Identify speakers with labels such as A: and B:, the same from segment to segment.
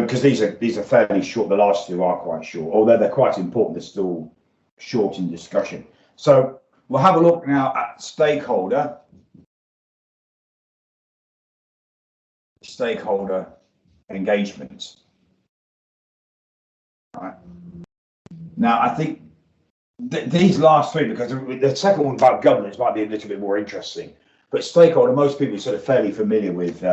A: because these are fairly short, the last two are quite short, although they're quite important, they're still short in discussion. So we'll have a look now at stakeholder engagement. All right. Now, I think these last three, because the second one about governance might be a little bit more interesting, but stakeholder, most people are sort of fairly familiar with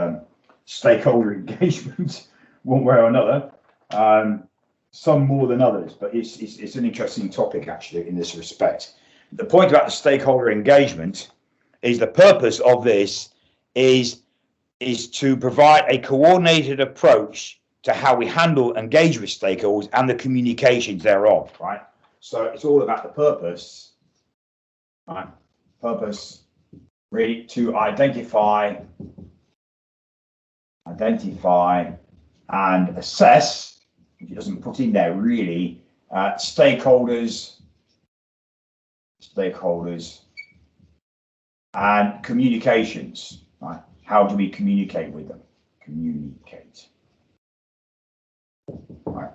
A: stakeholder engagement one way or another, some more than others, but it's an interesting topic actually in this respect. The point about the stakeholder engagement is the purpose of this is to provide a coordinated approach to how we handle, engage with stakeholders and the communications thereof, right? So it's all about the purpose, right? Purpose really to identify and assess, it doesn't put in there really, stakeholders and communications, right? How do we communicate with them? Communicate, right?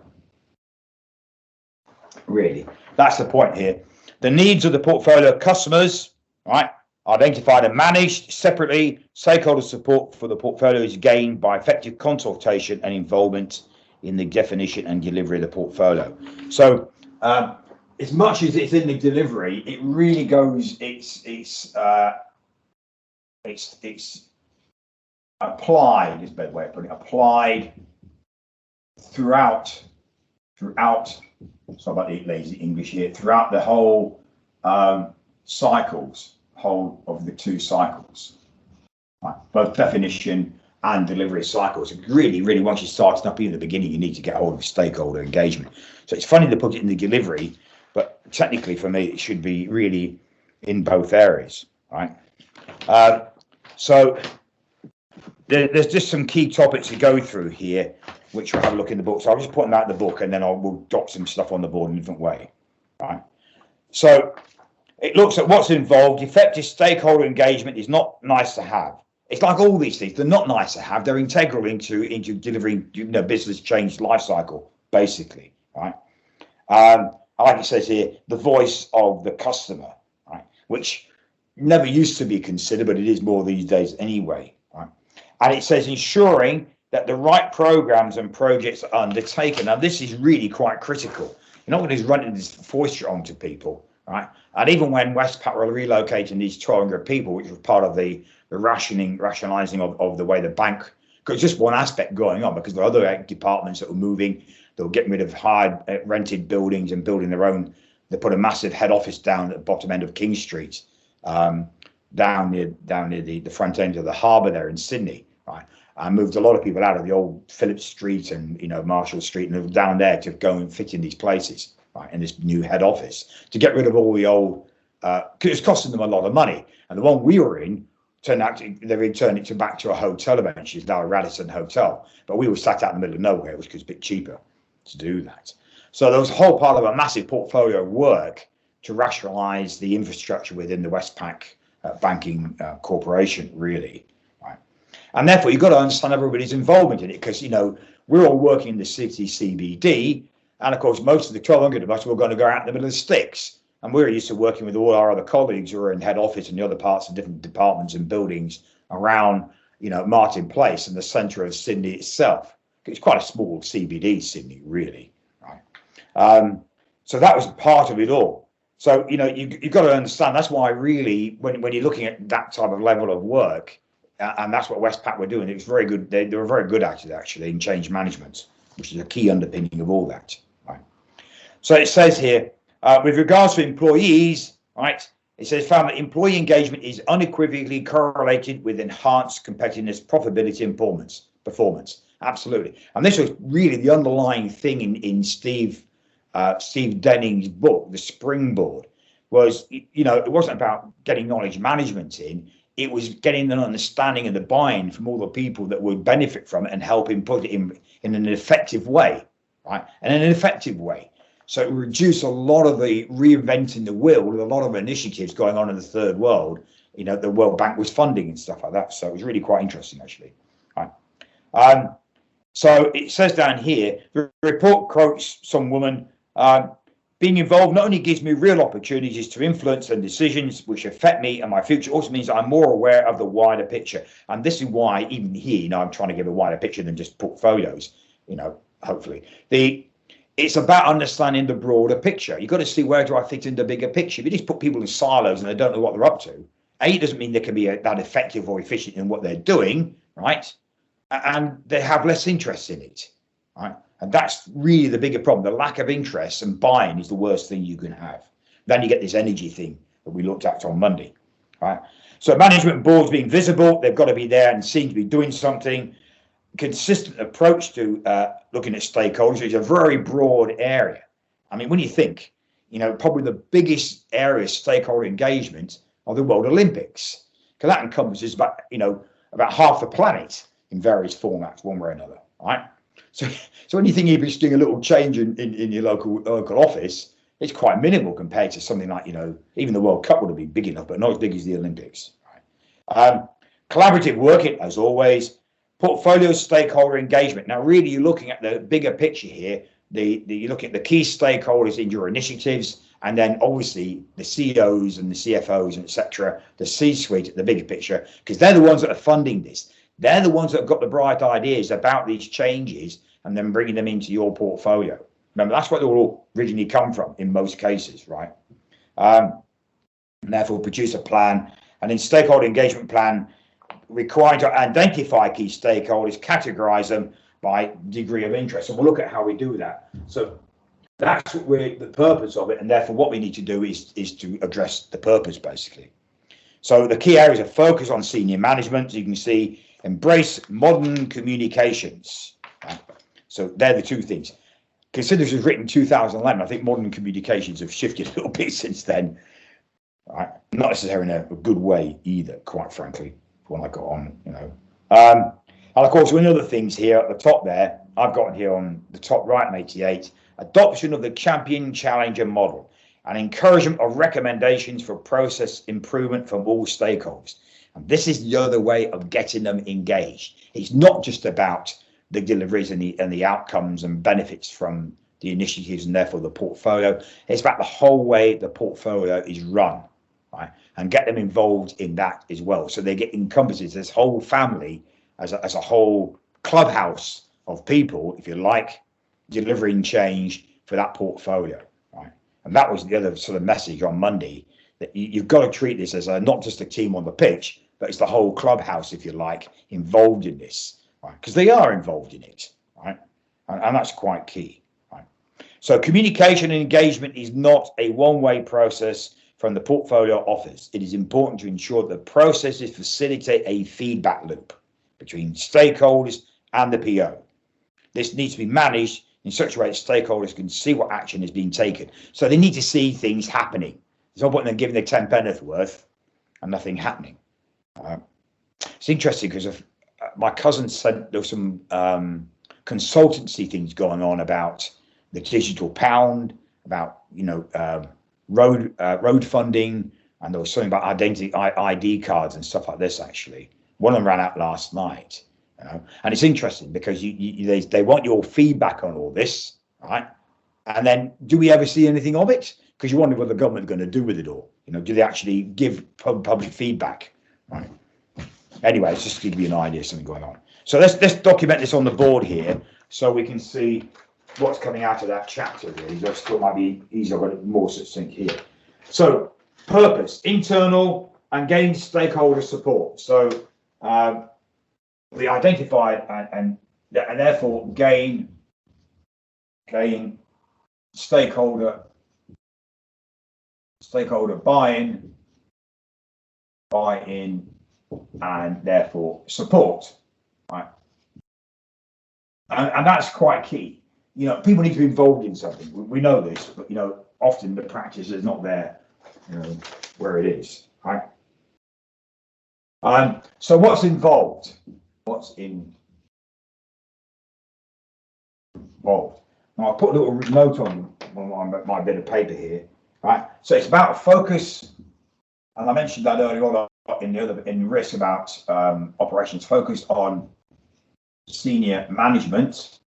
A: Really, that's the point here. The needs of the portfolio customers, right? Identified and managed separately. Stakeholder support for the portfolio is gained by effective consultation and involvement in the definition and delivery of the portfolio. So as much as it's in the delivery, it really goes, it's applied, is a better way of putting it, applied throughout, sorry about the lazy English here, throughout the whole cycles, whole of the two cycles, right? Both definition and delivery cycles. Really, once you start up in the beginning, you need to get hold of stakeholder engagement. So it's funny to put it in the delivery, but technically for me, it should be really in both areas, right? So there's just some key topics to go through here, which we'll have a look in the book. So I'll just put them out in the book and then we'll dot some stuff on the board in a different way, right? So it looks at what's involved. Effective stakeholder engagement is not nice to have. It's like all these things, they're not nice to have. They're integral into delivering, business change life cycle, basically, right? Like it says here, the voice of the customer, right? Which never used to be considered, but it is more these days anyway, right? And it says ensuring that the right programs and projects are undertaken. Now, this is really quite critical. You're not going to just run this foisture onto people, right? And even when Westpac were relocating these 1,200 people, which was part of the rationalising of the way the bank, because just one aspect going on, because there are other departments that were moving, they were getting rid of hired, rented buildings and building their own. They put a massive head office down at the bottom end of King Street, down near the front end of the harbour there in Sydney, right? And moved a lot of people out of the old Phillips Street and Marshall Street and down there to go and fit in these places, right, in this new head office, to get rid of all the old, because it's costing them a lot of money. And the one we were in turned out they returned it back to a hotel eventually. It's now a Radisson Hotel, but we were sat out in the middle of nowhere, which was a bit cheaper to do that. So there was a whole part of a massive portfolio of work to rationalise the infrastructure within the Westpac banking corporation, really. And therefore, you've got to understand everybody's involvement in it, because, we're all working in the city CBD. And of course, most of the 1,200 of us were going to go out in the middle of the sticks. And we're used to working with all our other colleagues who are in head office and the other parts of different departments and buildings around, Martin Place and the centre of Sydney itself. It's quite a small CBD, Sydney, really, right? So that was part of it all. So, you've got to understand, that's why really, when you're looking at that type of level of work, and that's what Westpac were doing. It was very good. They were very good at it, actually, in change management, which is a key underpinning of all that. Right. So it says here, with regards to employees, right, it says found that employee engagement is unequivocally correlated with enhanced competitiveness, profitability, and performance. Absolutely. And this was really the underlying thing in Steve Denning's book, The Springboard, was, it wasn't about getting knowledge management in. It was getting an understanding and the buy-in from all the people that would benefit from it and help him put it in an effective way, right? And in an effective way. So it reduced a lot of the reinventing the wheel with a lot of initiatives going on in the third world. The World Bank was funding and stuff like that. So it was really quite interesting, actually. Right. So it says down here, the report quotes some woman, being involved not only gives me real opportunities to influence and decisions which affect me and my future, also means I'm more aware of the wider picture. And this is why even here, I'm trying to give a wider picture than just portfolios, hopefully. It's about understanding the broader picture. You've got to see, where do I fit in the bigger picture? If you just put people in silos and they don't know what they're up to, it doesn't mean they can be that effective or efficient in what they're doing, right? And they have less interest in it, right? And that's really the bigger problem. The lack of interest and buying is the worst thing you can have. Then you get this energy thing that we looked at on Monday, right? So management boards being visible, they've got to be there and seem to be doing something. Consistent approach to looking at stakeholders is a very broad area. I mean, when you think, probably the biggest area of stakeholder engagement are the World Olympics, because that encompasses about half the planet in various formats, one way or another, right? So when you think you're just doing a little change in your local office, it's quite minimal compared to something like, even the World Cup would have been big enough, but not as big as the Olympics, right? Collaborative working, as always. Portfolio stakeholder engagement. Now, really, you're looking at the bigger picture here. You're looking at the key stakeholders in your initiatives, and then obviously the CEOs and the CFOs and etc., the C-suite, the bigger picture, because they're the ones that are funding this. They're the ones that have got the bright ideas about these changes and then bringing them into your portfolio. Remember, that's where they all originally come from in most cases, right? And therefore, produce a plan, and then stakeholder engagement plan, required to identify key stakeholders, categorize them by degree of interest, and we'll look at how we do that. So that's the purpose of it, and therefore what we need to do is to address the purpose, basically. So the key areas of focus on senior management, you can see, embrace modern communications. Right? So they're the two things. Consider this was written in 2011. I think modern communications have shifted a little bit since then. Right? Not necessarily in a good way either, quite frankly. When I got on, and of course, one of the things here at the top there, I've got here on the top right, 88, adoption of the champion challenger model and encouragement of recommendations for process improvement from all stakeholders. And this is the other way of getting them engaged. It's not just about the deliveries and the outcomes and benefits from the initiatives and therefore the portfolio. It's about the whole way the portfolio is run, right? And get them involved in that as well. So they get encompasses this whole family as a whole clubhouse of people, if you like, delivering change for that portfolio, right? And that was the other sort of message on Monday, that you've got to treat this as not just a team on the pitch, but it's the whole clubhouse, if you like, involved in this, right? Because they are involved in it, right? And that's quite key, right? So communication and engagement is not a one-way process from the portfolio office. It is important to ensure that the processes facilitate a feedback loop between stakeholders and the PO. This needs to be managed in such a way that stakeholders can see what action is being taken. So they need to see things happening. There's no point in them giving their 10 penneth worth and nothing happening. It's interesting because my cousin said there was some consultancy things going on about the digital pound, about road funding, and there was something about identity ID cards and stuff like this. Actually, one of them ran out last night, and it's interesting because they want your feedback on all this, right? And then do we ever see anything of it? Because you wonder what the government are going to do with it all. Do they actually give public feedback, right? Anyway, it's just to give you an idea of something going on. So let's document this on the board here so we can see what's coming out of that chapter, really. Just thought it might be easier, but more succinct here. So purpose, internal and gain stakeholder support. So we identified and therefore gain stakeholder buy-in, and therefore support, right? And that's quite key. People need to be involved in something. We know this, but often the practice is not there, where it is, right? So what's involved? What's involved? Now I'll put a little note on my bit of paper here, right? So it's about focus, and I mentioned that earlier on in risk about operations focused on senior management,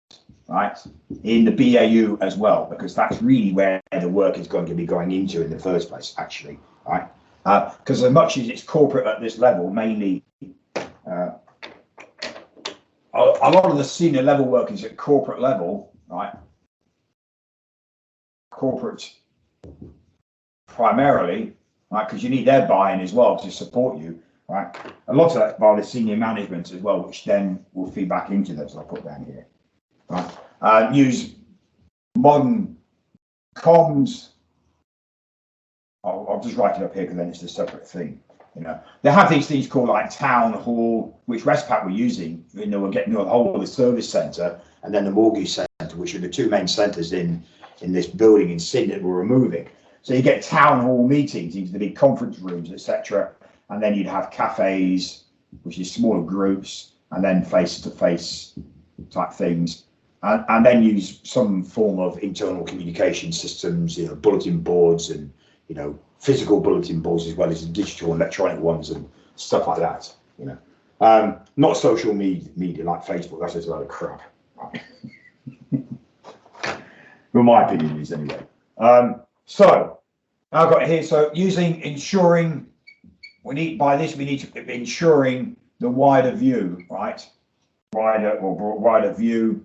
A: right, in the BAU as well, because that's really where the work is going to be going into in the first place, actually, right? Because as much as it's corporate at this level, mainly a lot of the senior level work is at corporate level, right? Corporate primarily, right? Because you need their buy-in as well to support you, right? A lot of that's by the senior management as well, which then will feed back into those I'll put down here, right? Use modern comms. I'll just write it up here because then it's a separate thing. You know, they have these things called like town hall, which Westpac were using. You know, we're getting the whole of the service centre and then the mortgage centre, which are the two main centres in this building in Sydney that we're removing. So you get town hall meetings into the big conference rooms, etc. And then you'd have cafes, which is smaller groups, and then face-to-face type things. And then use some form of internal communication systems, you know, bulletin boards and, you know, physical bulletin boards as well as digital and electronic ones and stuff like that, you know. Not social media like Facebook, that's just a load of crap. Well, my opinion is anyway. So I've got here, so ensuring, we need to ensuring the wider view, right? Wider view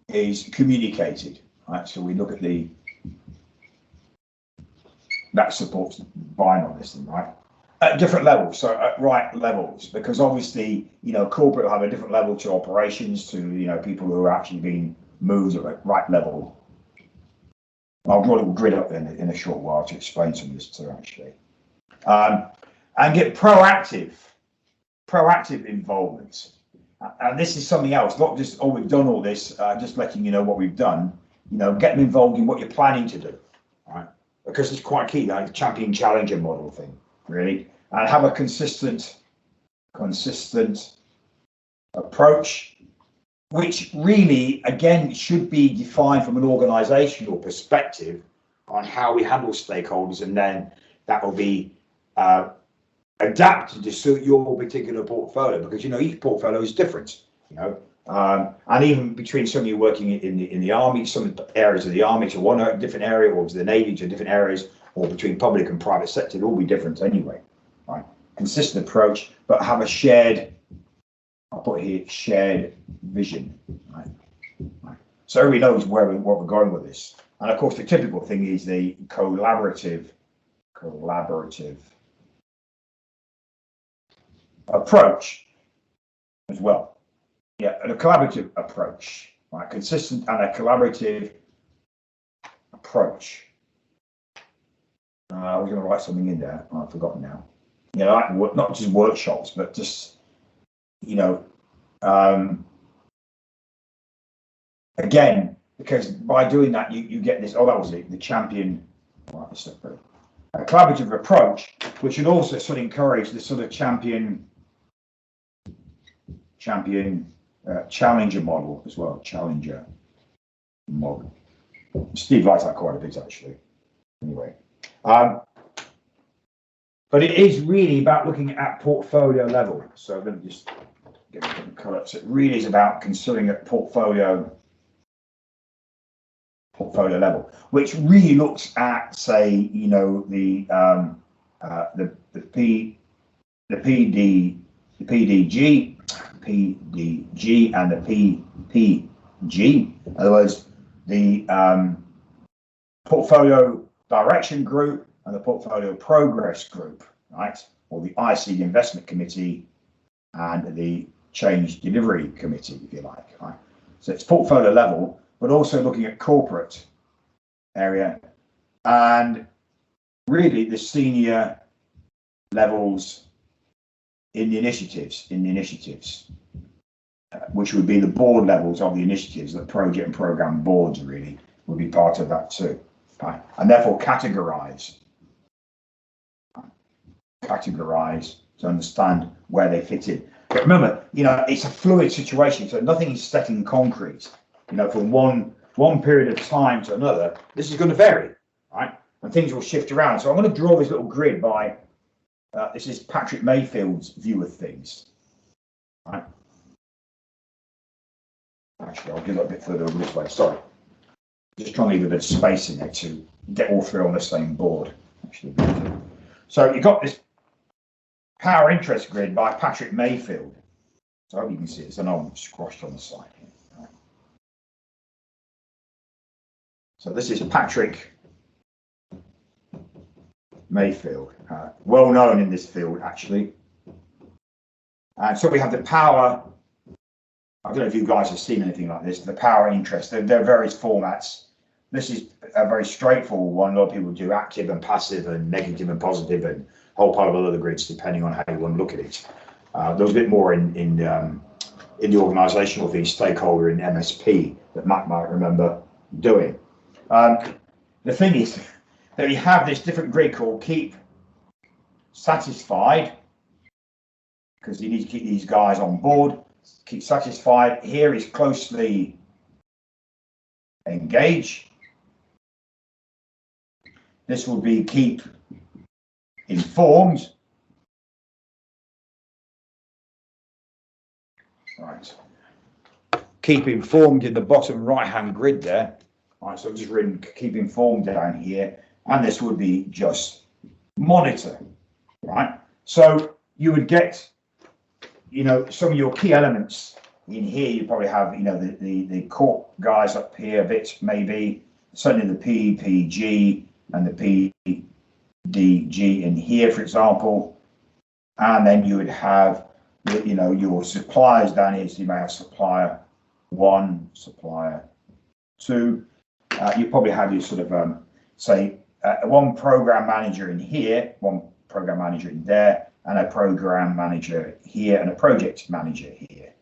A: is communicated, right? So we look at that supports buying on this thing, right? At different levels, so at right levels, because obviously, you know, corporate will have a different level to operations, to, you know, people who are actually being moved at right level. I'll draw a little grid up in a short while to explain some of this too, actually. And get proactive involvement. And this is something else, not just, oh, we've done all this, just letting you know what we've done. You know, get them involved in what you're planning to do, right? Because it's quite key, like the champion challenger model thing, really. And have a consistent approach, which really, again, should be defined from an organizational perspective on how we handle stakeholders, and then that will be adapted to suit your particular portfolio, because, you know, each portfolio is different, you know. And even between some of you working in the army, some areas of the army to one different area, or to the navy to different areas, or between public and private sector, it'll all be different anyway, right? Consistent approach, but have a shared, I'll put here, shared vision, right? So everybody knows where what we're going with this. And of course, the typical thing is the collaborative approach as well. Yeah, and a collaborative approach, right? Consistent and a collaborative approach. I was going to write something in there. I've forgotten now. You know, like not just workshops, but just, you know, again, because by doing that, you get this. Oh, that was it. The champion. Right, a collaborative approach, which should also sort of encourage the sort of champion. Challenger model as well. Challenger model. Steve likes that quite a bit, actually. Anyway, but it is really about looking at portfolio level. So let me just get a different colour. So it really is about considering at portfolio level, which really looks at, say, you know, the PDG and the PPG, in other words, the portfolio direction group and the portfolio progress group, right? Or the IC, the investment committee, and the change delivery committee, if you like, right? So it's portfolio level, but also looking at corporate area and really the senior levels in the initiatives, which would be the board levels of the initiatives. The project and program boards really would be part of that too, right? And therefore categorize to understand where they fit in. But remember, you know, it's a fluid situation, so nothing is set in concrete. You know, from one period of time to another, this is going to vary, right? And things will shift around. So I'm going to draw this little grid by. This is Patrick Mayfield's view of things. Right. Actually, I'll give it a bit further over this way. Sorry. Just trying to leave a bit of space in there to get all three on the same board. Actually, so you've got this power interest grid by Patrick Mayfield. So I hope you can see it. It's an old squashed on the side here. Right. So this is Patrick Mayfield, well known in this field actually. And so we have the power. I don't know if you guys have seen anything like this. The power interest. There are various formats. This is a very straightforward one. A lot of people do active and passive and negative and positive and a whole pile of other grids depending on how you want to look at it. There's a bit more in the organisational thing, stakeholder in MSP that Matt might remember doing. The thing is that you have this different grid called keep satisfied, because you need to keep these guys on board. Keep satisfied. Here is closely engage. This will be keep informed. Right. Keep informed in the bottom right-hand grid there. Right, so I've just written keep informed down here, and this would be just monitor. Right. So you would get, you know, some of your key elements in here. You probably have, you know, the corp guys up here a bit, maybe certainly the PPG and the PDG in here, for example, and then you would have, you know, your suppliers down here. So you may have supplier 1, supplier 2. You probably have your sort of say one program manager in here, one program manager in there, and a program manager here, and a project manager here,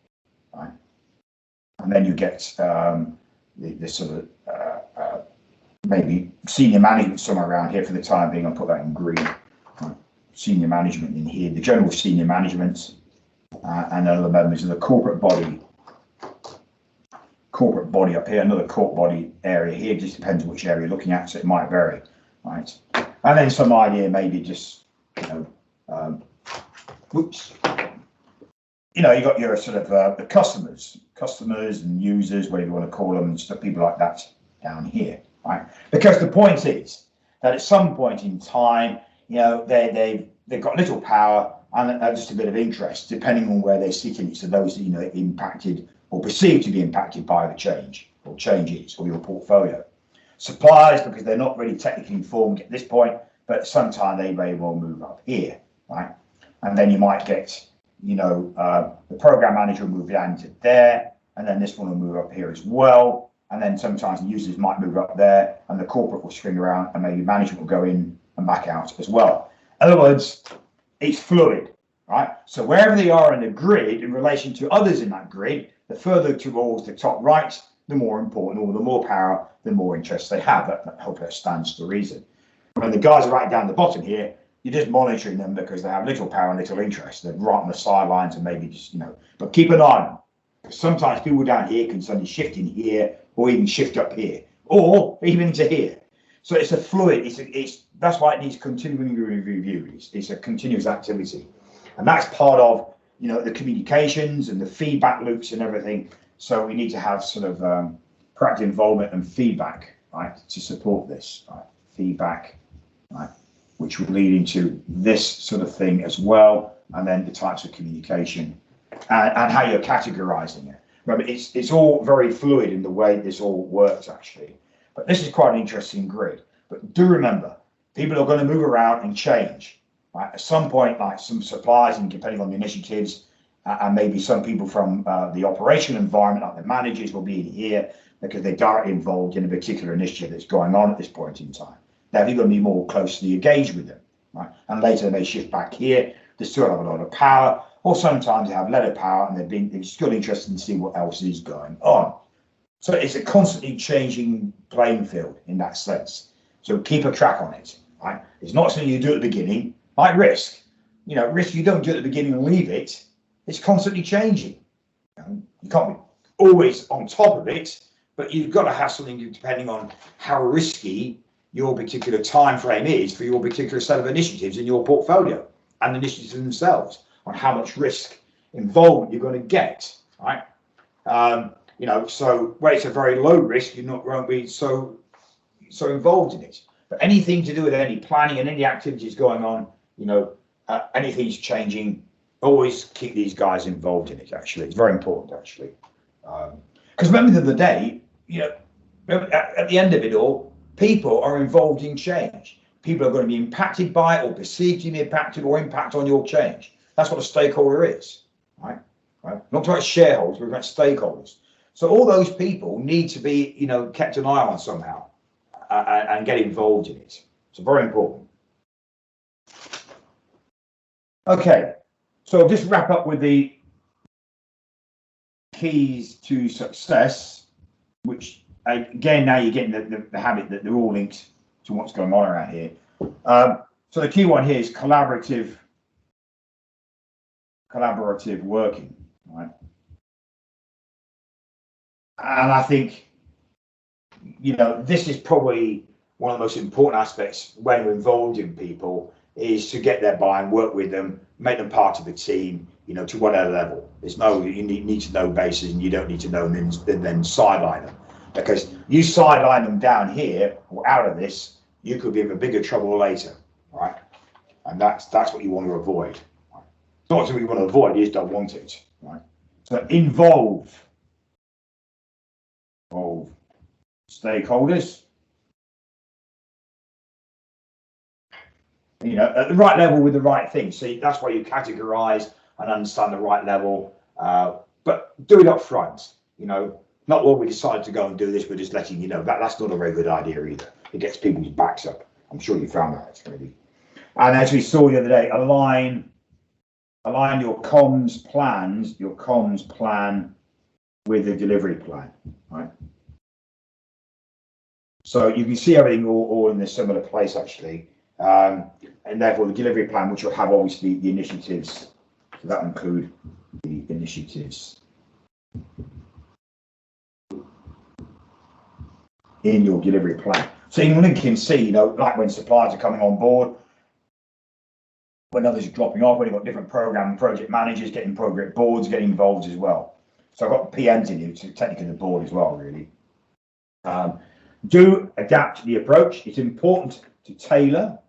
A: right? And then you get the sort of maybe senior management somewhere around here for the time being. I'll put that in green. Right. Senior management in here, the general senior management, and other members of the corporate body. Corporate body up here, another corporate body area here. It just depends on which area you're looking at, so it might vary, right? And then some idea, maybe just, you know, whoops. You know, you got your sort of the customers and users, whatever you want to call them, and stuff, people like that down here, right? Because the point is that at some point in time, you know, they've got little power and just a bit of interest, depending on where they're sitting. So those that, you know, impacted or perceived to be impacted by the change or changes or your portfolio. Suppliers, because they're not really technically informed at this point, but sometime they may well move up here, right? And then you might get, you know, the program manager will move down to there, and then this one will move up here as well. And then sometimes the users might move up there, and the corporate will swing around, and maybe management will go in and back out as well. In other words, it's fluid, right? So wherever they are in the grid in relation to others in that grid, the further towards the top right, the more important, or the more power, the more interest they have. That hope that stands to reason. When the guys are right down the bottom here, you're just monitoring them because they have little power and little interest. They're right on the sidelines and maybe just, you know, but keep an eye on them. Because sometimes people down here can suddenly shift in here, or even shift up here, or even to here. So it's a fluid. That's why it needs continuing review. It's a continuous activity, and that's part of, you know, the communications and the feedback loops and everything. So we need to have sort of proactive involvement and feedback, right, to support this, right? Feedback, right, which would lead into this sort of thing as well, and then the types of communication and how you're categorizing it. Remember, it's all very fluid in the way this all works actually. But this is quite an interesting grid. But do remember, people are going to move around and change. Right? At some point, like some suppliers, and depending on the initiatives, and maybe some people from the operational environment, like the managers, will be in here because they're directly involved in a particular initiative that's going on at this point in time. Now, you're going to be more closely engaged with them, right? And later they may shift back here. They still have a lot of power, or sometimes they have little power and they're still interested in seeing what else is going on. So it's a constantly changing playing field in that sense. So keep a track on it, right? It's not something you do at the beginning, like risk. You know, risk you don't do at the beginning and leave it. It's constantly changing. You can't be always on top of it, but you've got to have something depending on how risky your particular time frame is for your particular set of initiatives in your portfolio and the initiatives themselves, on how much risk involvement you're going to get, right? You know, so where it's a very low risk, you're not won't be so involved in it. But anything to do with any planning and any activities going on, you know, anything's changing, always keep these guys involved in it. Actually, it's very important. Actually, because at the end of the day, you know, at the end of it all, people are involved in change. People are going to be impacted by it, or perceived to be impacted, or impact on your change. That's what a stakeholder is, right? Right? Not talking about shareholders, we're about stakeholders. So all those people need to be, you know, kept an eye on somehow, and get involved in it. It's very important. Okay, so I'll just wrap up with the keys to success, which again, now you're getting the habit that they're all linked to what's going on around here. So the key one here is collaborative working, right? And I think, you know, this is probably one of the most important aspects when we're involved in people, is to get their buy-in, work with them, make them part of the team, you know, to whatever level. There's no, you need to know bases, and you don't need to know them and then sideline them. Because you sideline them down here or out of this, you could be in a bigger trouble later, right? And that's what you want to avoid. Right? It's not something you want to avoid, you just don't want it, right? So involve stakeholders, you know, at the right level with the right thing. See, that's why you categorize and understand the right level, but do it up front, you know. Not what we decide to go and do this, we're just letting you know. That's not a very good idea either. It gets people's backs up. I'm sure you found that, maybe. And as we saw the other day, align your comms plan with the delivery plan, right? So you can see everything all in a similar place, actually. And therefore the delivery plan, which will have obviously the initiatives, so that will include the initiatives in your delivery plan. So you can link and see, you know, like when suppliers are coming on board, when others are dropping off, when you've got different program and project managers getting project boards getting involved as well. So I've got PMs in here, so technically the board as well, really. Do adapt the approach. It's important to tailor.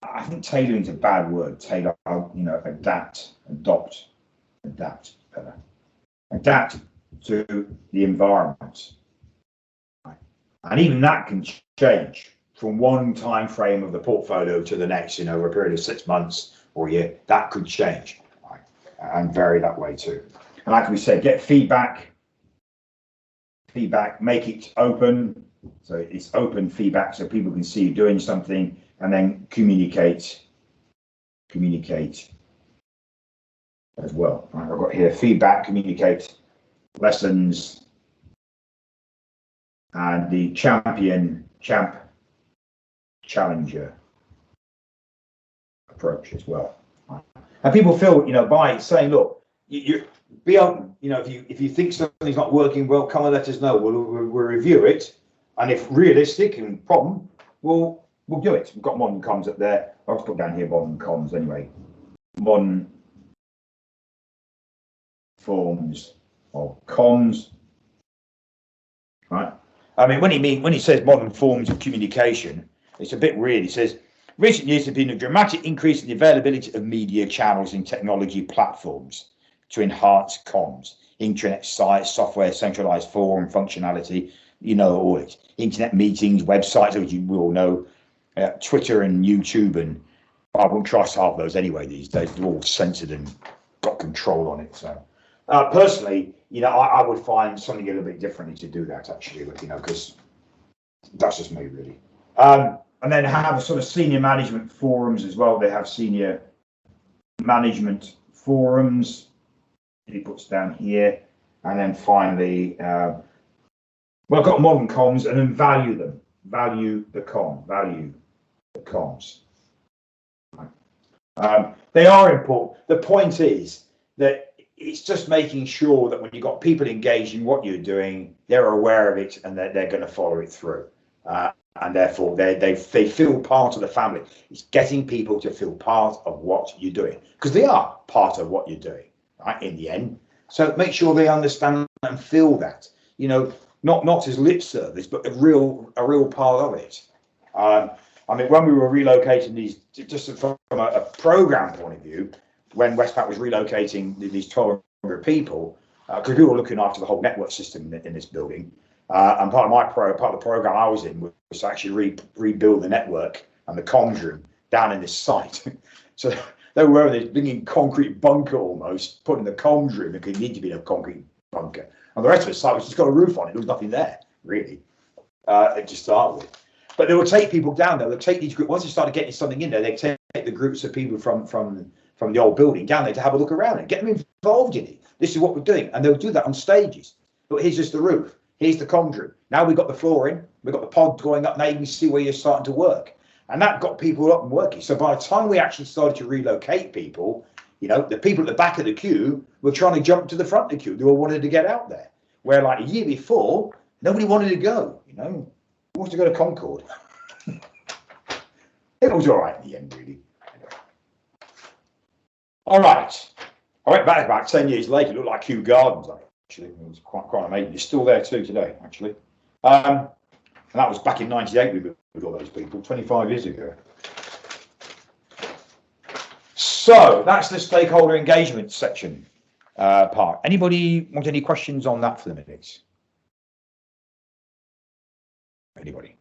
A: I think tailoring is a bad word. Tailor, you know, adapt better. Adapt to the environment. And even that can change from one time frame of the portfolio to the next, you know, over a period of 6 months or a year. That could change, right? And vary that way too. And like we said, get feedback, make it open. So it's open feedback so people can see you doing something, and then communicate as well. Right, I've got here feedback, communicate, lessons, and the challenger approach as well. And people feel, you know, by saying, look, you be open. You know, if you think something's not working well, come and let us know. We'll review it, and if realistic and problem, we'll do it. We've got modern comms up there. I'll just put down here modern comms anyway. Modern forms of comms, right? I mean, when he says modern forms of communication, it's a bit weird. He says, recent years have been a dramatic increase in the availability of media channels and technology platforms to enhance comms, intranet sites, software, centralized forum functionality, you know, all it. Internet meetings, websites, as you will know, Twitter and YouTube, and I won't trust half of those anyway these days. They're all censored and got control on it. So personally, you know, I would find something a little bit differently to do that, actually, you know, because that's just me, really. And then have sort of senior management forums as well. They have senior management forums, he puts down here. And then finally, well, I've got modern comms, and then value them. Value the comms. They are important. The point is that it's just making sure that when you've got people engaged in what you're doing, they're aware of it and they're going to follow it through. and therefore they feel part of the family. It's getting people to feel part of what you're doing, because they are part of what you're doing, right, in the end. So make sure they understand and feel that, you know, not as lip service, but a real part of it. I mean, when we were relocating these, just from a program point of view, when Westpac was relocating these 1,200 people, because we were looking after the whole network system in this building, and part of the program I was in was to actually rebuild the network and the comms room down in this site. So they were in this big concrete bunker almost, putting the comms room, because it needed to be a concrete bunker. And the rest of the site was just got a roof on it. There was nothing there, really, to start with. But they would take people down there. They'd take these groups. Once they started getting something in there, they'd take the groups of people from the old building down there to have a look around it, get them involved in it. This is what we're doing. And they'll do that on stages. But here's just the roof. Here's the comms room. Now we've got the flooring. We've got the pod going up. Now you can see where you're starting to work. And that got people up and working. So by the time we actually started to relocate people, you know, the people at the back of the queue were trying to jump to the front of the queue. They all wanted to get out there. Where like a year before, nobody wanted to go, you know. Who wants to go to Concord? It was all right in the end, really. All right. I went back about 10 years later. It looked like Kew Gardens, actually. It was quite amazing. It's still there too today, actually. And that was back in '98 we got those people, 25 years ago. So that's the stakeholder engagement section part. Anybody want any questions on that for the minutes? Anybody?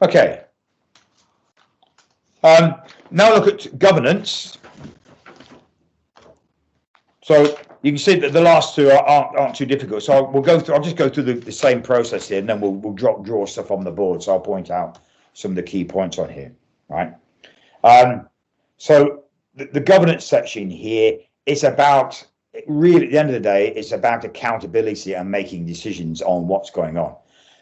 A: Okay. Now look at governance. So you can see that the last two aren't too difficult. So we'll go through. I'll just go through the same process here, and then we'll draw stuff on the board. So I'll point out some of the key points on here. Right. So the governance section here is about, really, at the end of the day, it's about accountability and making decisions on what's going on.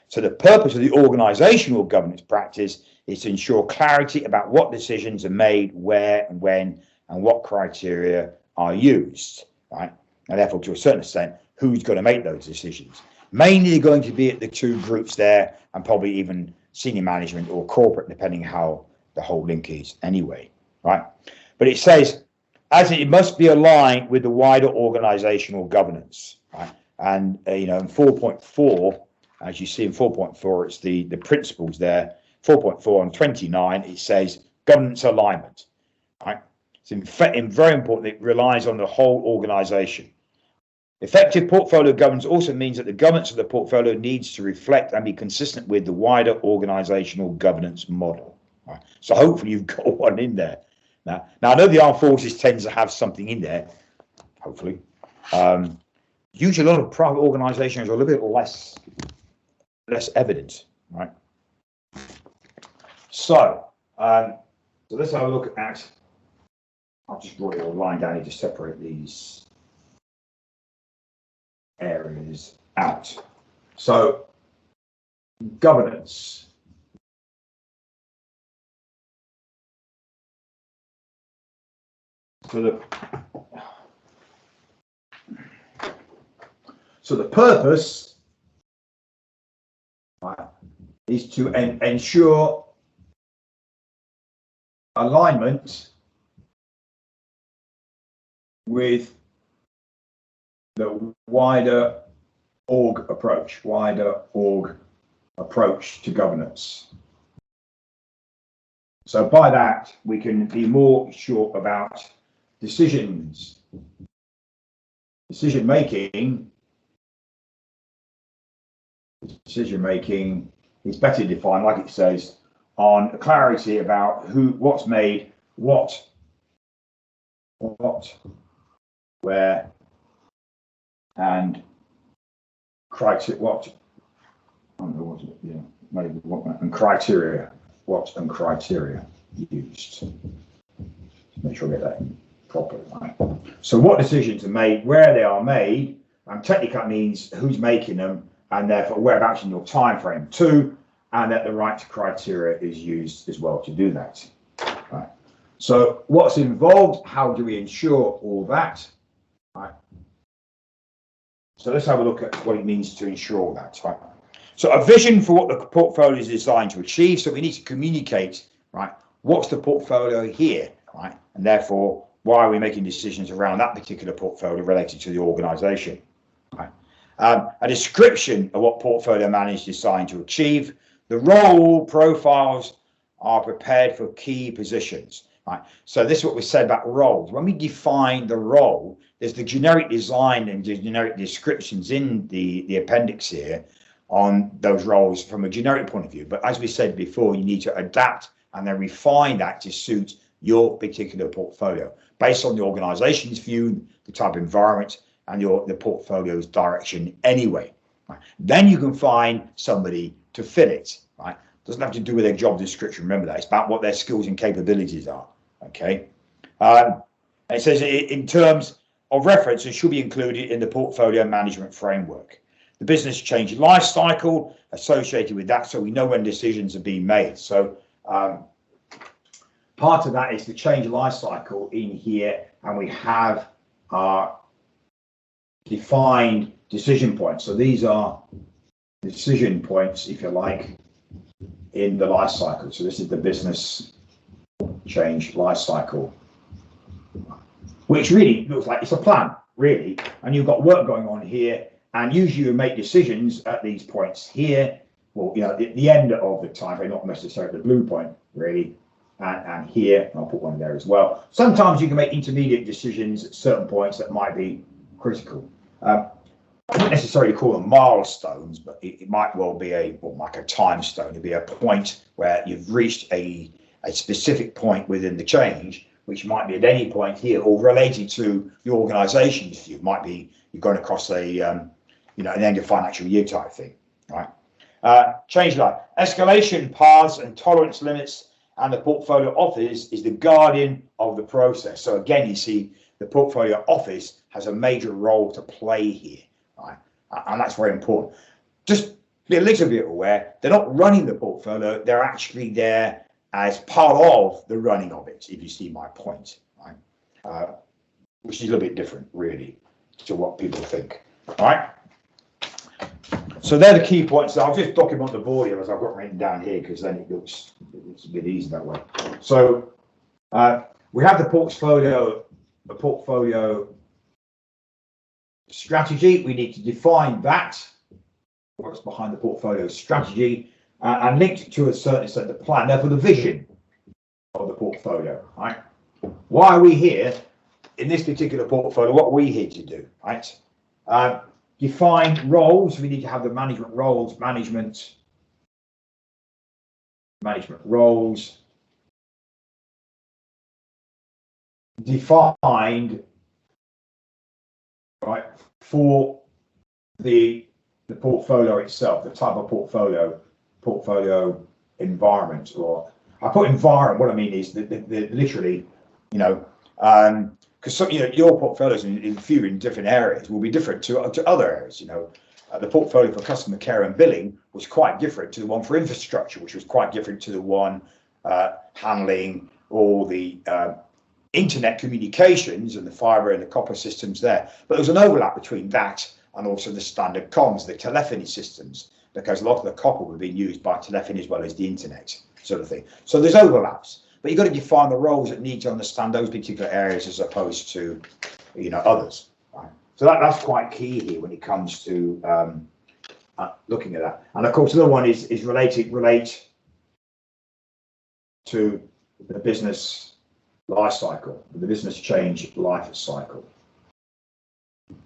A: So the purpose of the organizational governance practice is to ensure clarity about what decisions are made, where and when, and what criteria are used, right? And therefore, to a certain extent, who's going to make those decisions? Mainly going to be at the two groups there, and probably even senior management or corporate, depending how the whole link is anyway, right? But it says, as it must be aligned with the wider organizational governance, right? And, you know, in 4.4, as you see in 4.4, it's the principles there. 4.4 and 29, it says governance alignment, right? It's very important. It relies on the whole organization. Effective portfolio governance also means that the governance of the portfolio needs to reflect and be consistent with the wider organizational governance model. Right? So hopefully you've got one in there. Now I know the armed forces tends to have something in there, hopefully. Usually a lot of private organizations are a little bit less evident, right? So let's have a look at, I'll just draw a line down here to separate these areas out. So governance. So the purpose, right, is to ensure alignment with the wider org approach to governance. So by that, we can be more sure about decision making is better defined, like it says, on clarity about what's made, what, where, and criteria, and criteria used. Make sure I get that properly. Right? So what decisions are made, where they are made, and technically that means who's making them, and therefore whereabouts in your time frame too, and that the right criteria is used as well to do that. Right. So what's involved? How do we ensure all that? Right. So let's have a look at what it means to ensure that. Right? So a vision for what the portfolio is designed to achieve. So we need to communicate, right? What's the portfolio here, right? And therefore, why are we making decisions around that particular portfolio related to the organisation? Right? A description of what portfolio manager is designed to achieve. The role profiles are prepared for key positions. Right. So this is what we said about roles. When we define the role, there's the generic design and the generic descriptions in the appendix here on those roles from a generic point of view. But as we said before, you need to adapt and then refine that to suit your particular portfolio based on the organization's view, the type of environment, and the portfolio's direction anyway. Right. Then you can find somebody to fill it. Right. Doesn't have to do with their job description. Remember that. It's about what their skills and capabilities are. Okay. It says in terms of reference, it should be included in the portfolio management framework. The business change life cycle associated with that, so we know when decisions are being made. So part of that is the change life cycle in here, and we have our defined decision points. So these are decision points, if you like, in the life cycle. So this is the business change life cycle, which really looks like it's a plan, really, and you've got work going on here, and usually you make decisions at these points here, well, you know, at the end of the time frame, not necessarily the blue point, really, and here, and I'll put one there as well. Sometimes you can make intermediate decisions at certain points that might be critical. I wouldn't necessarily call them milestones, but it might well be like a time stone. It'd be a point where you've reached a specific point within the change, which might be at any point here or related to the organisation's view. It might be you're going across an end of financial year type thing, right? Change life, escalation paths and tolerance limits, and the portfolio office is the guardian of the process. So again, you see the portfolio office has a major role to play here, right? And that's very important. Just be a little bit aware, they're not running the portfolio, they're actually there as part of the running of it, if you see my point, right? Which is a little bit different, really, to what people think, all right? So they're the key points. I'll just document the board here as I've got written down here, because then it looks a bit easier that way. So we have the portfolio strategy. We need to define that, what's behind the portfolio strategy, and linked to a certain extent the plan, therefore the vision of the portfolio, right? Why are we here in this particular portfolio? What are we here to do, right? Define roles. We need to have the management roles, management roles defined, right, for the portfolio itself, the type of portfolio environment. Or I put environment, what I mean is that literally, you know, because your portfolios in different areas will be different to other areas. You know, the portfolio for customer care and billing was quite different to the one for infrastructure, which was quite different to the one handling all the internet communications and the fibre and the copper systems there. But there was an overlap between that and also the standard comms, the telephony systems, because a lot of the copper were being used by telephony as well as the internet sort of thing. So there's overlaps. But you've got to define the roles that need to understand those particular areas as opposed to, you know, others. Right? So that's quite key here when it comes to looking at that. And of course, the other one is relate to the business life cycle, the business change life cycle.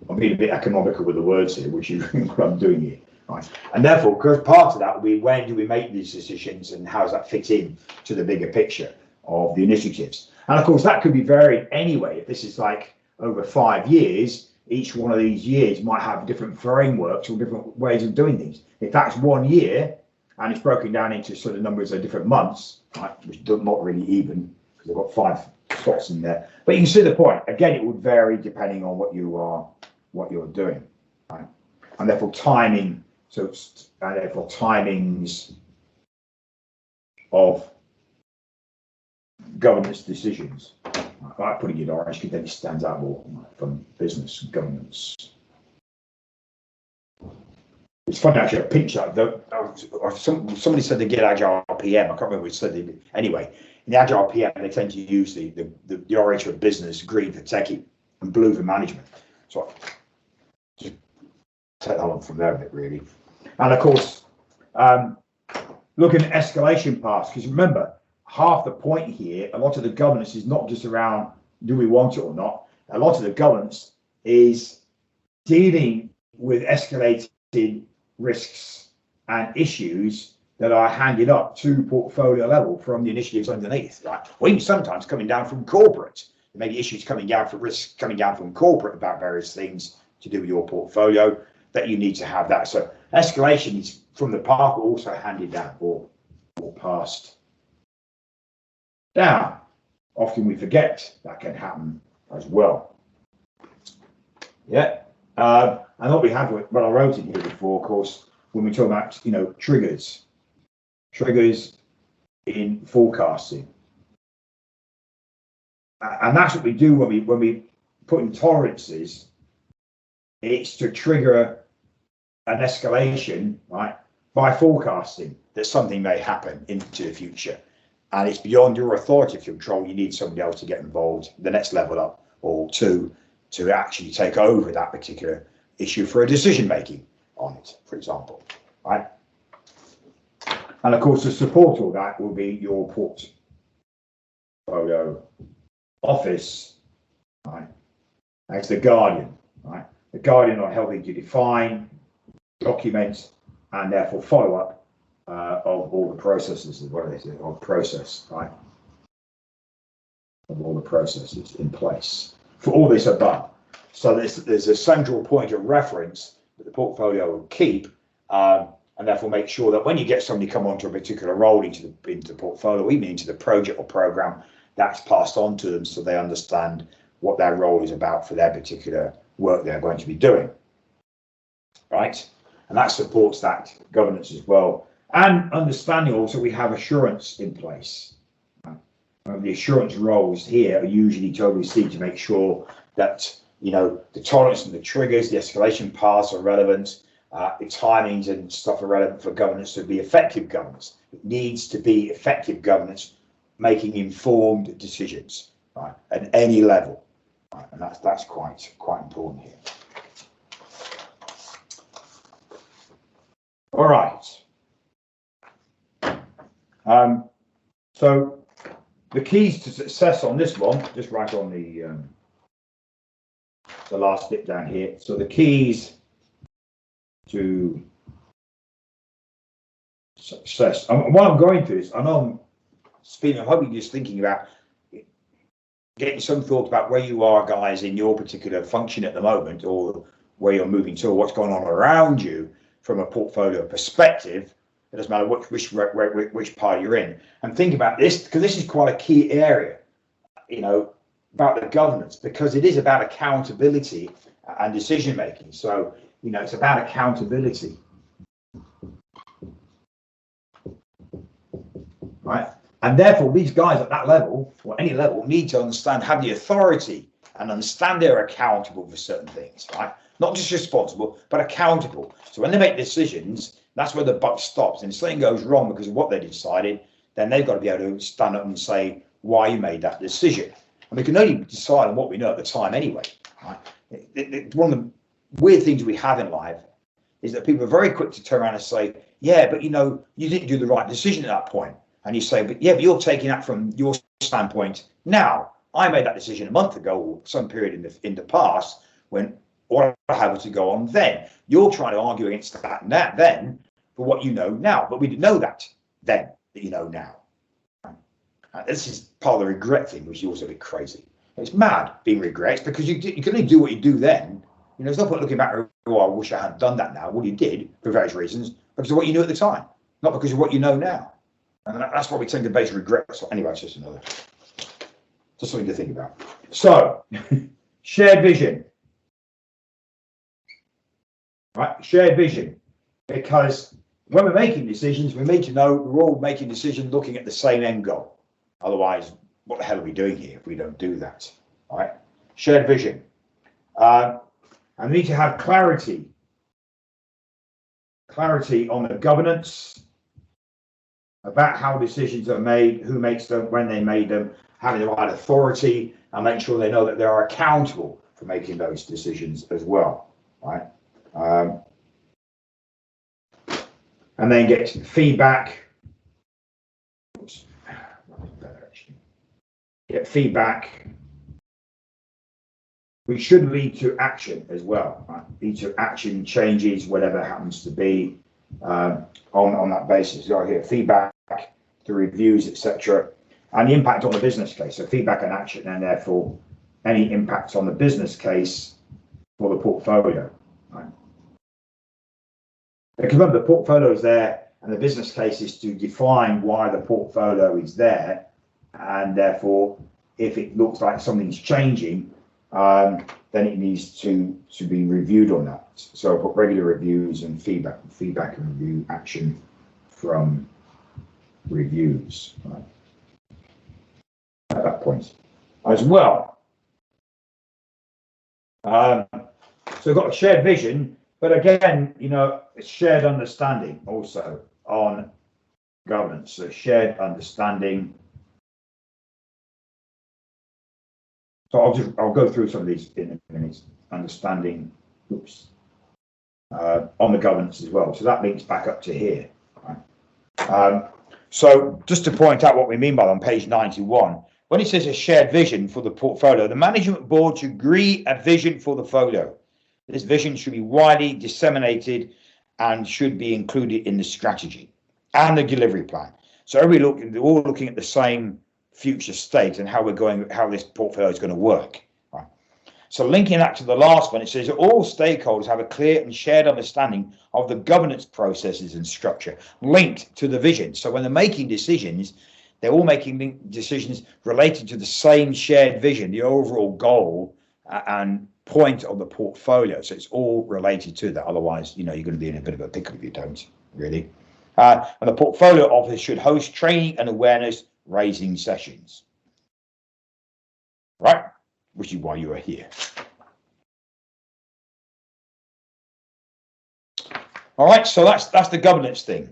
A: I'm being a bit economical with the words here, which is what I'm doing here. Right. And therefore, because part of that will be when do we make these decisions and how does that fit in to the bigger picture of the initiatives. And of course, that could be varied anyway. If this is like over 5 years, each one of these years might have different frameworks or different ways of doing things. If that's 1 year and it's broken down into sort of numbers of different months, right, which are not really even because they've got 5 spots in there. But you can see the point. Again, it would vary depending on what you're doing, right? And therefore timing. So and therefore timings of governance decisions. I like putting it orange because then it stands out more from business governance. It's funny actually. I pinched that. Somebody said they get Agile PM. I can't remember who said it. Anyway, in the Agile PM, they tend to use the orange for business, green for techie, and blue for management. So just take that on from there a bit, really. And of course, looking at escalation paths, because remember, half the point here, a lot of the governance is not just around do we want it or not. A lot of the governance is dealing with escalated risks and issues that are handed up to portfolio level from the initiatives underneath, right? Or even sometimes coming down from corporate. Maybe issues coming down from risks coming down from corporate about various things to do with your portfolio that you need to have that. So escalation is from the path, but also handed down or passed down. Often we forget that can happen as well. Yeah. And what we have, what I wrote in here before, of course, when we talk about, triggers in forecasting, and that's what we do when we put in tolerances. It's to trigger an escalation, right, by forecasting that something may happen into the future, and it's beyond your authority control. You need somebody else to get involved, the next level up, or to actually take over that particular issue for a decision making on it, for example, right? And of course, to support all that will be your portfolio office, right? As the guardian, right? The guardian are helping to define, document, and therefore follow up of all the processes, of process, right? Of all the processes in place for all this above. So there's a central point of reference that the portfolio will keep, and therefore make sure that when you get somebody come onto a particular role into the portfolio, even into the project or program, that's passed on to them so they understand what their role is about for their particular work they're going to be doing, right? And that supports that governance as well. And understanding also we have assurance in place. The assurance roles here are usually to oversee to make sure that the tolerance and the triggers, the escalation paths are relevant, the timings and stuff are relevant for governance to be effective governance. It needs to be effective governance, making informed decisions, right, at any level, right? And that's quite important here. All right. So the keys to success on this one, just right on the last bit down here. So the keys to success. And while I'm going through this, I know I'm hoping you're just thinking about getting some thought about where you are, guys, in your particular function at the moment, or where you're moving to, or what's going on around you from a portfolio perspective. It doesn't matter which part you're in. And think about this, because this is quite a key area, about the governance, because it is about accountability and decision making. So, it's about accountability, right? And therefore, these guys at that level, or any level, need to understand, have the authority and understand they're accountable for certain things, right? Not just responsible, but accountable. So when they make decisions, that's where the buck stops. And if something goes wrong because of what they decided, then they've got to be able to stand up and say why you made that decision. And we can only decide on what we know at the time anyway, right? One of the weird things we have in life is that people are very quick to turn around and say, yeah, but you didn't do the right decision at that point. And you say, but you're taking that from your standpoint now. I made that decision a month ago, or some period in the past, when what I had to go on then. You're trying to argue against that then for what you know now, but we didn't know that then that you know now. This is part of the regret thing, which is also a bit crazy. It's mad being regrets, because you can only do what you do then. There's no point looking back, oh, I wish I hadn't done that now. Well, you did for various reasons, because of what you knew at the time, not because of what you know now. And that's why we tend to base regrets. Anyway, it's just something to think about. So, shared vision. Right, shared vision. Because when we're making decisions, we need to know we're all making decisions looking at the same end goal. Otherwise, what the hell are we doing here if we don't do that? All right, shared vision. And we need to have clarity clarity on the governance, about how decisions are made, who makes them, when they made them, having the right authority, and make sure they know that they are accountable for making those decisions as well, right? And then get feedback. Oops. Get feedback. We should lead to action as well, right? Lead to action, changes, whatever happens to be, on that basis. So here, feedback, the reviews, etc., and the impact on the business case. So feedback and action, and therefore any impacts on the business case for the portfolio. Right? Because remember, the portfolio is there, and the business case is to define why the portfolio is there, and therefore, if it looks like something's changing, then it needs to be reviewed on that. So I put regular reviews and feedback and review action from reviews, right? At that point as well. So we've got a shared vision, but again, you know, it's shared understanding also on governance. So shared understanding. So I'll go through some of these in a minute. Understanding, oops, on the governance as well. So that links back up to here. Right? So just to point out what we mean by that on page 91, when it says a shared vision for the portfolio, the management board should agree a vision for the portfolio. This vision should be widely disseminated and should be included in the strategy and the delivery plan. So we're all looking at the same future state and how this portfolio is going to work. Right? So linking that to the last one, it says all stakeholders have a clear and shared understanding of the governance processes and structure linked to the vision. So when they're making decisions, they're all making decisions related to the same shared vision, the overall goal and point of the portfolio. So it's all related to that. Otherwise, you know, you're going to be in a bit of a pickle if you don't, really. And the portfolio office should host training and awareness raising sessions, right? Which is why you are here. All right, so that's the governance thing.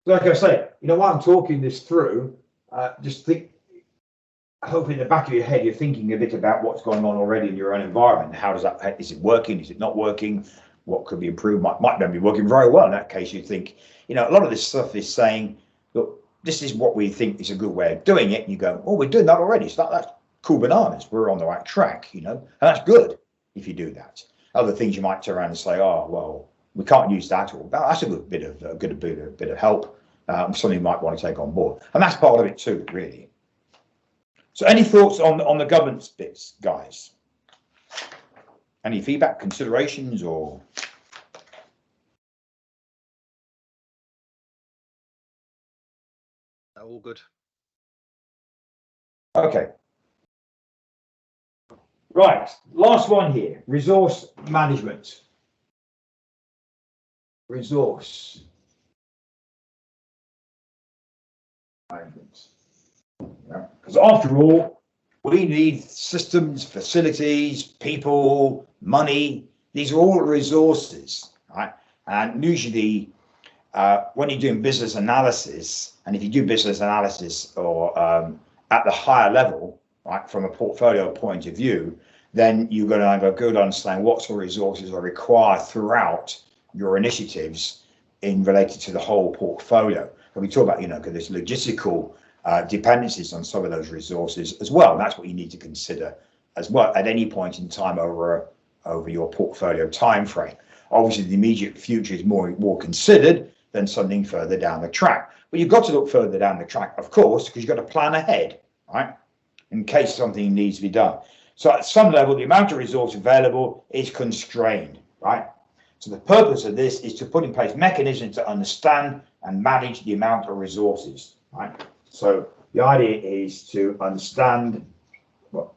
A: Like I say, you know, while I'm talking this through, just think, hopefully in the back of your head, you're thinking a bit about what's going on already in your own environment. How does that, is it working? Is it not working? What could be improved? Might not be working very well. In that case, you think, you know, a lot of this stuff is saying, look, this is what we think is a good way of doing it. And you go, oh, we're doing that already. So that's cool bananas. We're on the right track, you know, and that's good if you do that. Other things you might turn around and say, oh, well, we can't use that, or that's a good bit of help. Something you might want to take on board, and that's part of it too, really. So, any thoughts on the governance bits, guys? Any feedback, considerations, or?
B: All good.
A: Okay. Right, last one here, resource management. Resource management. Because after all, we need systems, facilities, people, money. These are all resources, right? And usually when you're doing business analysis, and if you do business analysis or at the higher level, right, from a portfolio point of view, then you're going to have a good understanding what sort of resources are required throughout your initiatives in related to the whole portfolio. And we talk about, you know, because there's logistical dependencies on some of those resources as well. And that's what you need to consider as well at any point in time over your portfolio time frame. Obviously, the immediate future is more considered than something further down the track. But you've got to look further down the track, of course, because you've got to plan ahead, right? In case something needs to be done. So at some level, the amount of resource available is constrained, right? So the purpose of this is to put in place mechanisms to understand and manage the amount of resources, right? So the idea is to understand what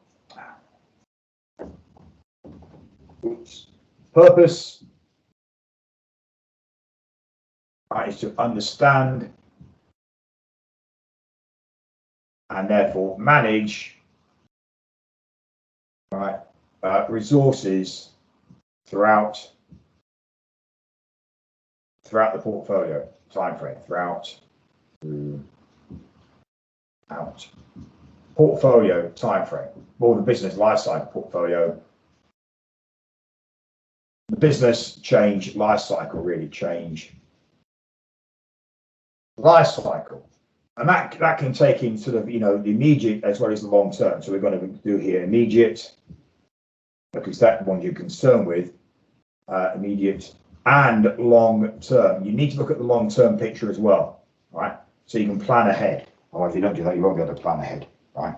A: purpose, right, is to understand and therefore manage, right, resources throughout the portfolio timeframe, throughout portfolio timeframe, or the business lifecycle portfolio, the business change lifecycle, really change lifecycle. And that can take in sort of, you know, the immediate as well as the long term. So we're going to do here immediate, because that's one you're concerned with, immediate and long term. You need to look at the long term picture as well, right? So you can plan ahead. Or if you don't do that, you won't be able to plan ahead, right?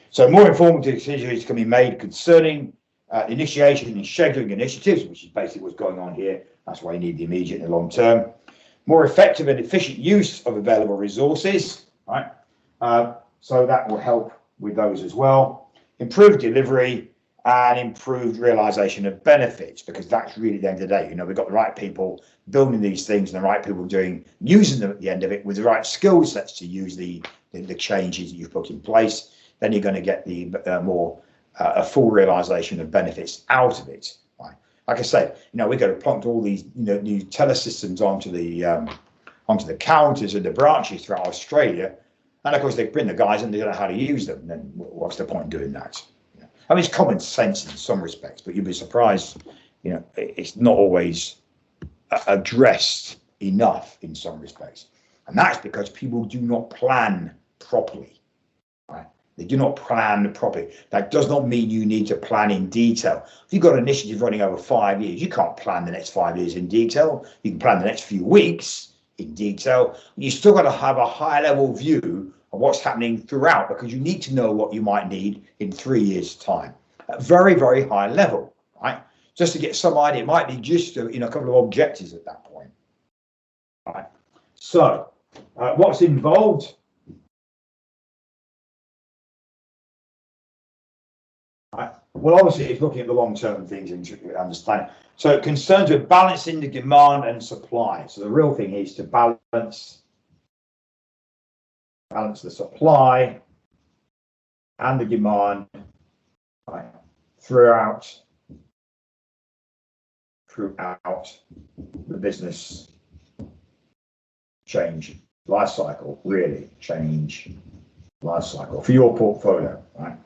A: So more informative decisions can be made concerning initiation and scheduling initiatives, which is basically what's going on here. That's why you need the immediate and the long term. More effective and efficient use of available resources, right? So that will help with those as well. Improved delivery and improved realization of benefits, because that's really the end of the day. You know, we've got the right people building these things and the right people using them at the end of it with the right skill sets to use the changes that you've put in place. Then you're going to get the a full realization of benefits out of it. Right? Like I said, you know, we've got to plonk all these, you know, new telesystems onto the counters and the branches throughout Australia, and of course they bring the guys and they don't know how to use them. And then what's the point in doing that? You know? I mean, it's common sense in some respects, but you'd be surprised. You know, it's not always addressed enough in some respects, and that's because people do not plan properly. Right? They do not plan properly. That does not mean you need to plan in detail. If you've got an initiative running over 5 years, you can't plan the next 5 years in detail. You can plan the next few weeks in detail. You still got to have a high level view of what's happening throughout, because you need to know what you might need in 3 years' time. At very, very high level, right? Just to get some idea, it might be just a couple of objectives at that point. Right. So, what's involved? Right. Well, obviously, it's looking at the long-term things and understanding. So, it concerns with balancing the demand and supply. So, the real thing is to balance the supply and the demand, right, throughout the business change life cycle, really change life cycle for your portfolio, right?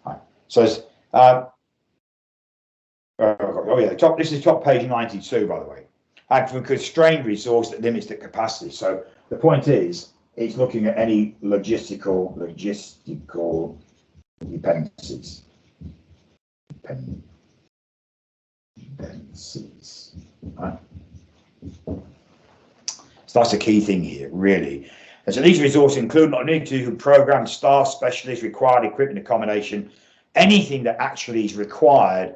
A: Right. So it's, oh yeah, this is top page 92, by the way. And for constrained resource that limits the capacity. So the point is, it's looking at any logistical dependencies. Right? So that's the key thing here, really. And so these resources include not only to program staff, specialists, required equipment, accommodation, anything that actually is required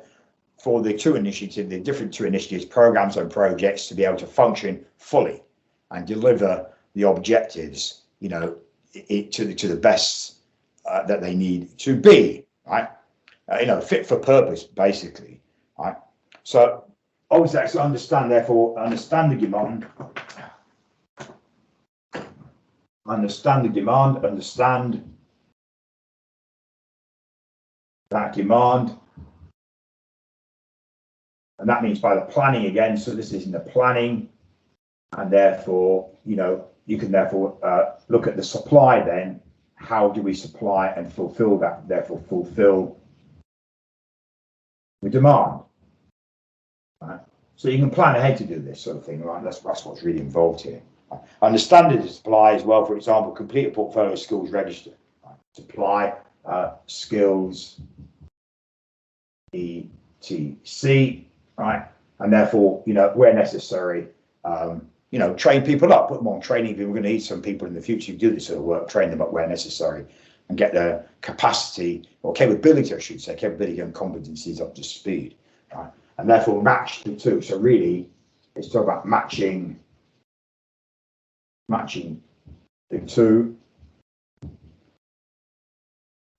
A: for the different two initiatives, programs and projects, to be able to function fully and deliver the objectives, you know, to the best that they need to be, right? You know, fit for purpose, basically, right? So obviously, that's to understand the demand, understand that demand, and that means by the planning again. So this is in the planning, and therefore, you know, you can therefore look at the supply then. How do we supply and fulfill that? Therefore, fulfill the demand. Right? So you can plan ahead to do this sort of thing, right? That's what's really involved here. Right? Understanding the supply as well. For example, complete a portfolio skills register. Right? Supply skills ETC, right? And therefore, you know, where necessary, you know, train people up, put them on training. We're going to need some people in the future who do this sort of work, train them up where necessary, and get their capacity or capability, I should say, capability and competencies up to speed, right? And therefore match the two. So really, it's talking about matching the two.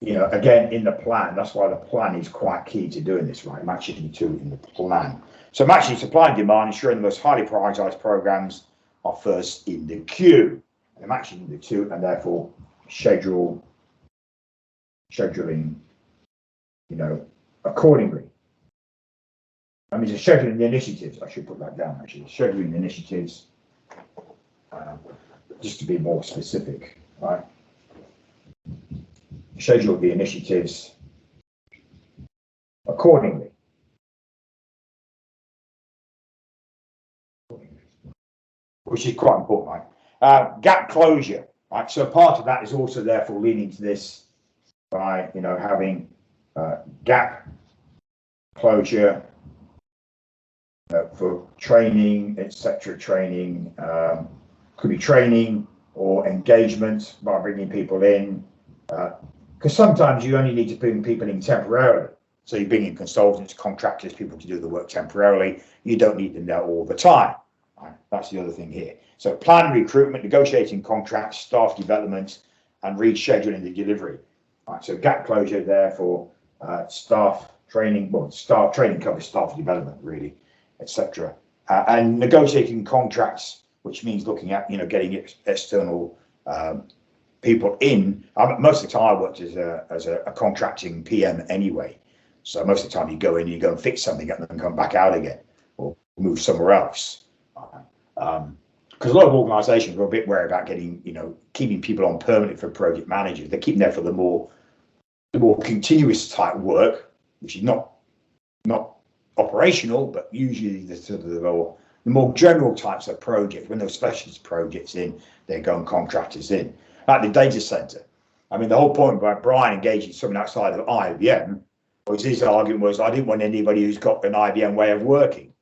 A: You know, again, in the plan, that's why the plan is quite key to doing this, right? Matching the two in the plan. So matching supply and demand, ensuring the most highly prioritized programs are first in the queue. And matching the two, and therefore scheduling, you know, accordingly. I mean, it's scheduling the initiatives. I should put that down actually. Scheduling the initiatives, just to be more specific, right? Schedule the initiatives accordingly. Which is quite important, right? Gap closure, right? So part of that is also therefore leading to this by, you know, having gap closure for training, etc. Training could be training or engagement by bringing people in, because sometimes you only need to bring people in temporarily. So you bring in consultants, contractors, people to do the work temporarily. You don't need them there all the time. Right? That's the other thing here. So plan recruitment, negotiating contracts, staff development, and rescheduling the delivery. Right? So gap closure there for staff training. Well, staff training covers staff development really, etc. And negotiating contracts, which means looking at, you know, getting external people in. Most of the time I worked as a contracting PM anyway. So most of the time you go in, you go and fix something and then come back out again or move somewhere else. Because a lot of organisations are a bit wary about getting, you know, keeping people on permanently for project managers. They keep them there for the more continuous type work, which is not operational, but usually the sort of the more general types of projects. When those specialist projects in, they're going contractors in. Like the data centre. I mean, the whole point about Brian engaging someone outside of IBM was his argument was, I didn't want anybody who's got an IBM way of working.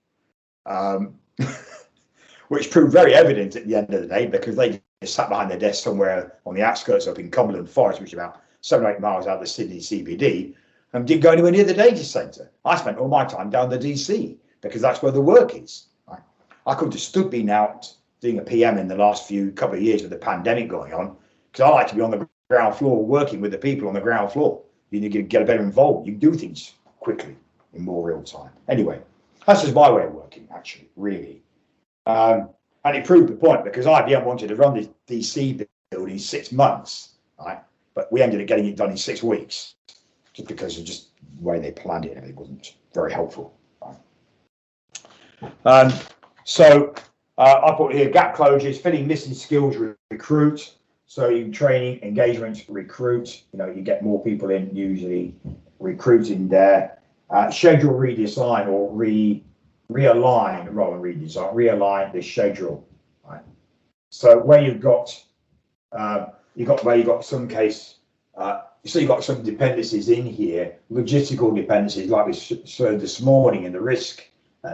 A: Which proved very evident at the end of the day, because they just sat behind their desk somewhere on the outskirts up in Cumberland Forest, which is about 7 or 8 miles out of the Sydney CBD, and didn't go anywhere near the data centre. I spent all my time down the DC because that's where the work is. Right? I couldn't have stood being out doing a PM in the last couple of years with the pandemic going on, because I like to be on the ground floor working with the people on the ground floor. You need to get a better involved. You can do things quickly in more real time. Anyway, that's just my way of working, actually, really. And it proved the point, because IBM wanted to run this DC building in 6 months, right? But we ended up getting it done in 6 weeks, just because of just the way they planned it, and it wasn't very helpful. Right? So I put here gap closures, filling missing skills, recruit. So you training, engagement, recruit. You know, you get more people in, usually recruiting there. Schedule redesign or realign rather than redesign, realign the schedule. Right? So where you've got some case, so you've got some dependencies in here, logistical dependencies like we showed this morning in the risk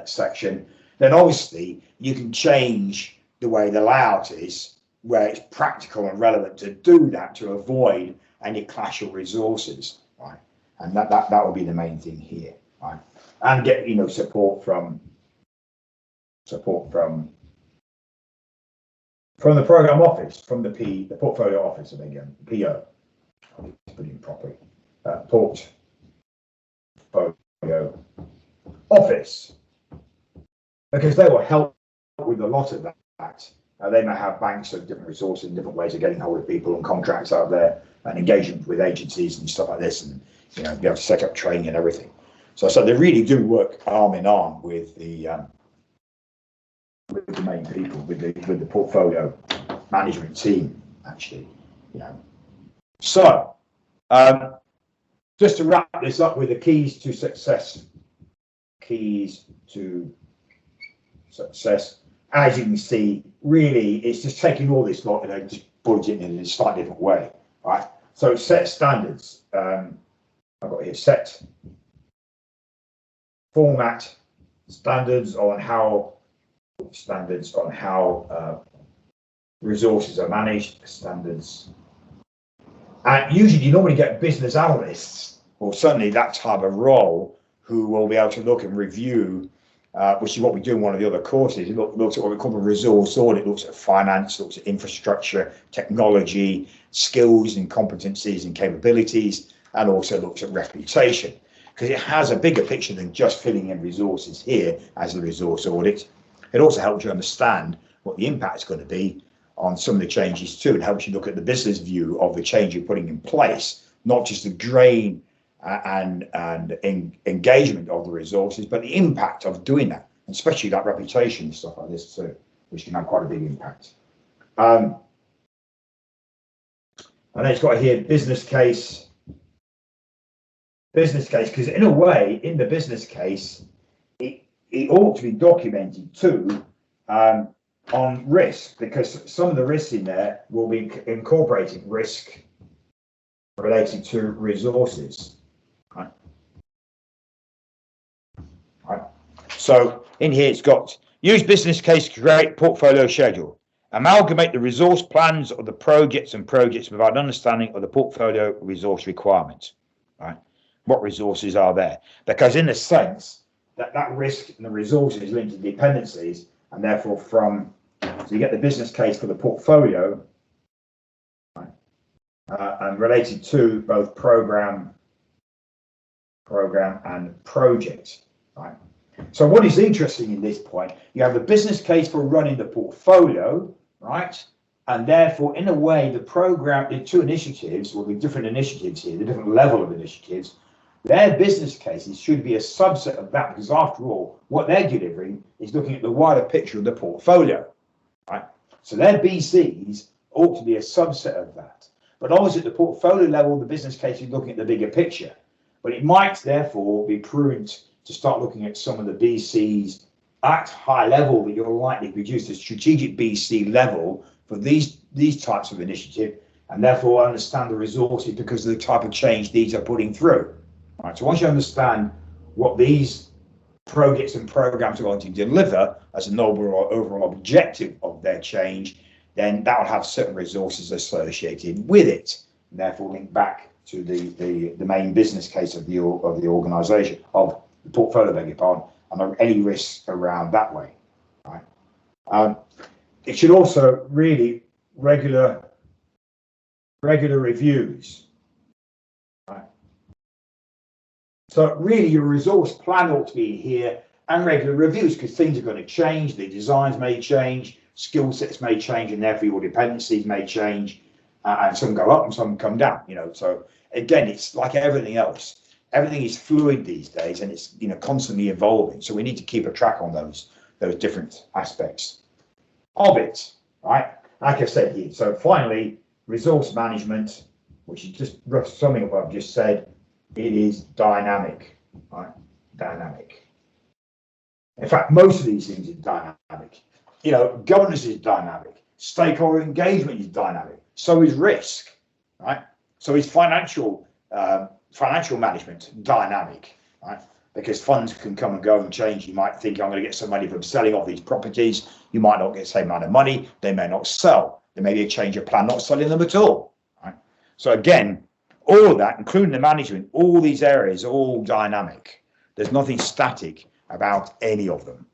A: section, then obviously you can change the way the layout is, where it's practical and relevant to do that, to avoid any clash of resources, right? And that will be the main thing here, right? And get, you know, support from the program office, from the portfolio office, I think, PO. I'll put it in properly. Portfolio office, because they will help with a lot of that. They may have banks of different resources and different ways of getting hold of people and contracts out there, and engagement with agencies and stuff like this, and, you know, be able to set up training and everything. So they really do work arm in arm with the main people, with the portfolio management team, actually. You know. So just to wrap this up with the keys to success. As you can see, really, it's just taking all this lot and just bulleting it in a slightly different way, right? So set standards. I've got here set format standards on how resources are managed. Standards, and usually you normally get business analysts, or certainly that type of role, who will be able to look and review. Which is what we do in one of the other courses. It looks at what we call a resource audit. It looks at finance, looks at infrastructure, technology, skills and competencies and capabilities, and also looks at reputation, because it has a bigger picture than just filling in resources here as the resource audit. It also helps you understand what the impact is going to be on some of the changes too. It helps you look at the business view of the change you're putting in place, not just the drain engagement of the resources, but the impact of doing that, especially like reputation and stuff like this too, which can have quite a big impact. And then it's got here business case, because in a way, in the business case, it ought to be documented too on risk, because some of the risks in there will be incorporating risk related to resources. Right. So in here it's got use business case to create portfolio schedule. Amalgamate the resource plans of the projects and projects to provide an understanding of the portfolio resource requirements. Right. What resources are there? Because in the sense that risk and the resources is linked to dependencies, and therefore so you get the business case for the portfolio, right, and related to both program and project. Right. So what is interesting in this point, you have the business case for running the portfolio, right? And therefore, in a way, the program, the two initiatives, or the different initiatives here, the different level of initiatives, their business cases should be a subset of that, because after all, what they're delivering is looking at the wider picture of the portfolio, right? So their BCs ought to be a subset of that. But obviously at the portfolio level, the business case is looking at the bigger picture. But it might therefore be prudent to start looking at some of the BCs at high level that you'll likely produce a strategic BC level for these types of initiative, and therefore understand the resources because of the type of change these are putting through. Right, so once you understand what these projects and programs are going to deliver as an overall objective of their change, then that will have certain resources associated with it, and therefore link back to the main business case of the organisation, of the portfolio, beg your pardon, and any risks around that way. Right. It should also really regular reviews. Right. So really your resource plan ought to be here, and regular reviews, because things are going to change, the designs may change, skill sets may change, and therefore your dependencies may change, and some go up and some come down, you know. So again, it's like everything else. Everything is fluid these days, and it's, you know, constantly evolving. So we need to keep a track on those different aspects of it, right? Like I said here. So finally, resource management, which is just rough summing of what I've just said. It is dynamic, right? Dynamic. In fact, most of these things are dynamic. You know, governance is dynamic. Stakeholder engagement is dynamic. So is risk, right? So is financial management dynamic, right? Because funds can come and go and change. You might think, I'm going to get some money from selling off these properties. You might not get the same amount of money. They may not sell. There may be a change of plan, not selling them at all, right? So again, all of that, including the management, all these areas are all dynamic. There's nothing static about any of them.